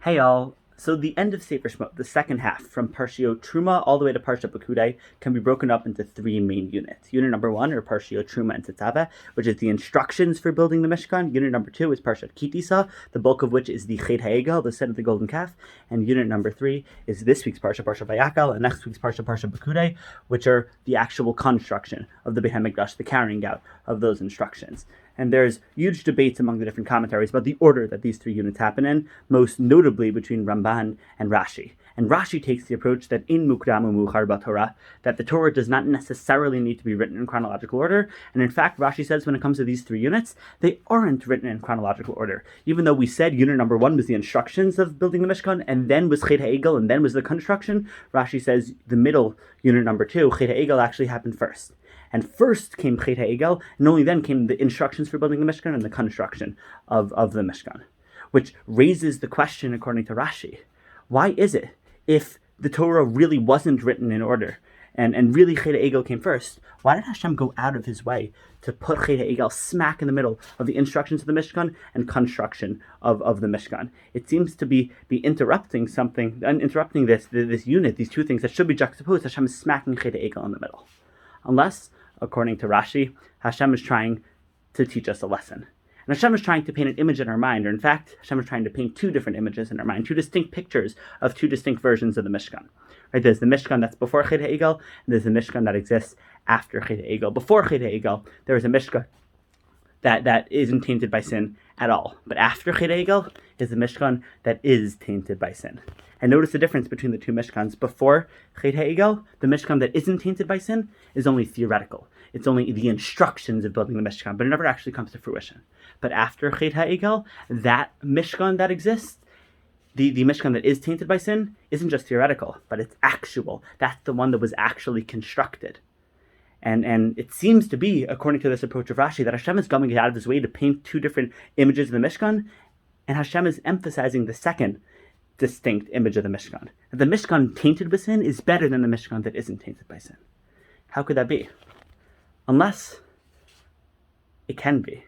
Hey all. So the end of Sefer Shemot, the second half, from Parshio Truma all the way to Parsha Pekudei, can be broken up into three main units. Unit number one are Parshio Truma and Tetzaveh, which is the instructions for building the Mishkan. Unit number two is Parshat Kitisa, the bulk of which is the Chet HaEgel, the set of the golden calf. And unit number three is this week's Parsha, Parsha Vayakhel, and next week's Parsha, Parsha Pekudei, which are the actual construction of the Beit HaMikdash, the carrying out of those instructions. And there's huge debates among the different commentaries about the order that these three units happen in, most notably between Ramban and Rashi. And Rashi takes the approach that in Mukdam u'Muchar b'Torah, that the Torah does not necessarily need to be written in chronological order. And in fact, Rashi says when it comes to these three units, they aren't written in chronological order. Even though we said unit number one was the instructions of building the Mishkan, and then was Chet HaEgel, and then was the construction, Rashi says the middle unit number two, Chet HaEgel, actually happened first. And first came Chet HaEgel, and only then came the instructions for building the Mishkan and the construction of the Mishkan. Which raises the question, according to Rashi, why is it, if the Torah really wasn't written in order, and really Chet HaEgel came first, why did Hashem go out of his way to put Chet HaEgel smack in the middle of the instructions of the Mishkan and construction of the Mishkan? It seems to be interrupting something, interrupting this unit, these two things that should be juxtaposed. Hashem is smacking Chet HaEgel in the middle. Unless, according to Rashi, Hashem is trying to teach us a lesson. And Hashem is trying to paint an image in our mind, or in fact, Hashem is trying to paint two different images in our mind, two distinct pictures of two distinct versions of the Mishkan. Right? There's the Mishkan that's before Chet HaEgel, and there's the Mishkan that exists after Chet HaEgel. Before Chet HaEgel, there is a Mishkan that isn't tainted by sin at all. But after Chet HaEgel is the Mishkan that is tainted by sin. And notice the difference between the two Mishkans. Before Chet HaEgel, the Mishkan that isn't tainted by sin is only theoretical. It's only the instructions of building the Mishkan, but it never actually comes to fruition. But after Chet HaEgel, that Mishkan that exists, the Mishkan that is tainted by sin, isn't just theoretical, but it's actual. That's the one that was actually constructed. And it seems to be, according to this approach of Rashi, that Hashem is going out of his way to paint two different images of the Mishkan, and Hashem is emphasizing the second distinct image of the Mishkan. The Mishkan tainted with sin is better than the Mishkan that isn't tainted by sin. How could that be? Unless it can be.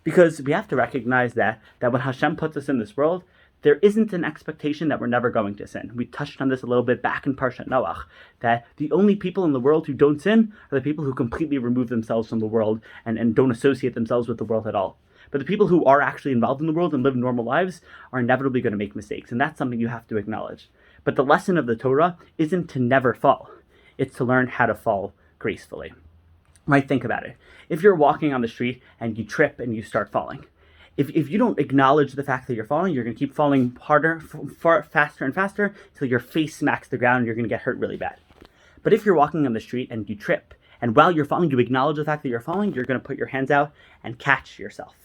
Because we have to recognize that when Hashem puts us in this world, there isn't an expectation that we're never going to sin. We touched on this a little bit back in Parshat Noach, that the only people in the world who don't sin are the people who completely remove themselves from the world and don't associate themselves with the world at all. But the people who are actually involved in the world and live normal lives are inevitably going to make mistakes, and that's something you have to acknowledge. But the lesson of the Torah isn't to never fall. It's to learn how to fall gracefully. Right? Think about it. If you're walking on the street and you trip and you start falling, if you don't acknowledge the fact that you're falling, you're going to keep falling harder, faster and faster, until your face smacks the ground and you're going to get hurt really bad. But if you're walking on the street and you trip, and while you're falling, you acknowledge the fact that you're falling, you're going to put your hands out and catch yourself.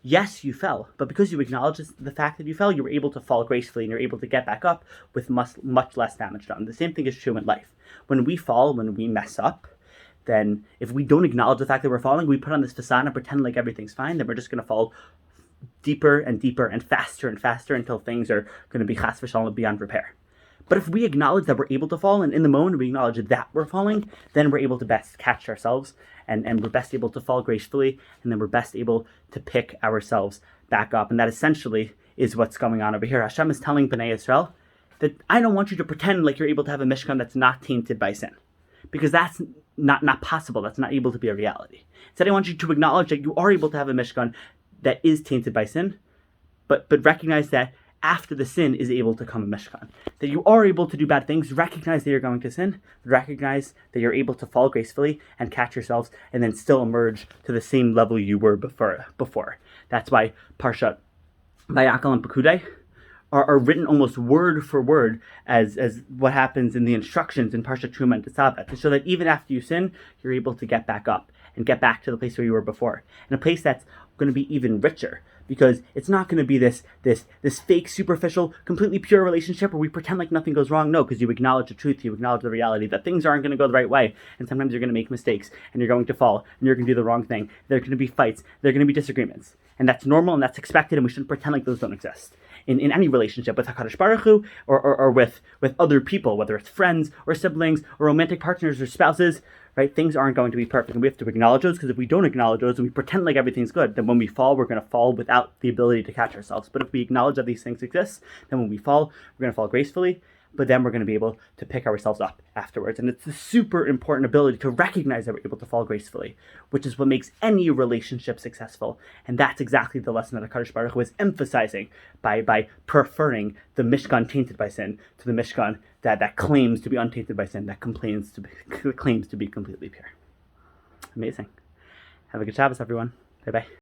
Yes, you fell, but because you acknowledge the fact that you fell, you were able to fall gracefully and you're able to get back up with much less damage done. The same thing is true in life. When we fall, when we mess up, then if we don't acknowledge the fact that we're falling, we put on this facade and pretend like everything's fine, then we're just going to fall deeper and deeper and faster until things are going to be chas v'shalom beyond repair. But if we acknowledge that we're able to fall, and in the moment we acknowledge that we're falling, then we're able to best catch ourselves, and we're best able to fall gracefully, and then we're best able to pick ourselves back up. And that essentially is what's going on over here. Hashem is telling Bnei Yisrael that I don't want you to pretend like you're able to have a Mishkan that's not tainted by sin, because that's not possible. That's not able to be a reality. Instead, I want you to acknowledge that you are able to have a Mishkan that is tainted by sin, but recognize that after the sin is able to come a Mishkan. That you are able to do bad things, recognize that you're going to sin, recognize that you're able to fall gracefully and catch yourselves, and then still emerge to the same level you were before. That's why Parshat Vayakhel and Pekudei are written almost word for word as what happens in the instructions in Parshat Truma and Tetzaveh, to show that even after you sin, you're able to get back up and get back to the place where you were before, and a place that's going to be even richer, because it's not going to be this fake, superficial, completely pure relationship where we pretend like nothing goes wrong. No, because you acknowledge the truth, you acknowledge the reality that things aren't going to go the right way, and sometimes you're going to make mistakes, and you're going to fall, and you're going to do the wrong thing. There are going to be fights, there are going to be disagreements, and that's normal and that's expected, and we shouldn't pretend like those don't exist. In any relationship with HaKadosh Baruch Hu, or with other people, whether it's friends or siblings or romantic partners or spouses, right? Things aren't going to be perfect, and we have to acknowledge those, because if we don't acknowledge those and we pretend like everything's good, then when we fall, we're going to fall without the ability to catch ourselves. But if we acknowledge that these things exist, then when we fall, we're going to fall gracefully, but then we're going to be able to pick ourselves up afterwards. And it's a super important ability to recognize that we're able to fall gracefully, which is what makes any relationship successful. And that's exactly the lesson that HaKadosh Baruch Hu is emphasizing by preferring the Mishkan tainted by sin to the Mishkan that claims to be untainted by sin, that claims to be completely pure. Amazing. Have a good Shabbos, everyone. Bye-bye.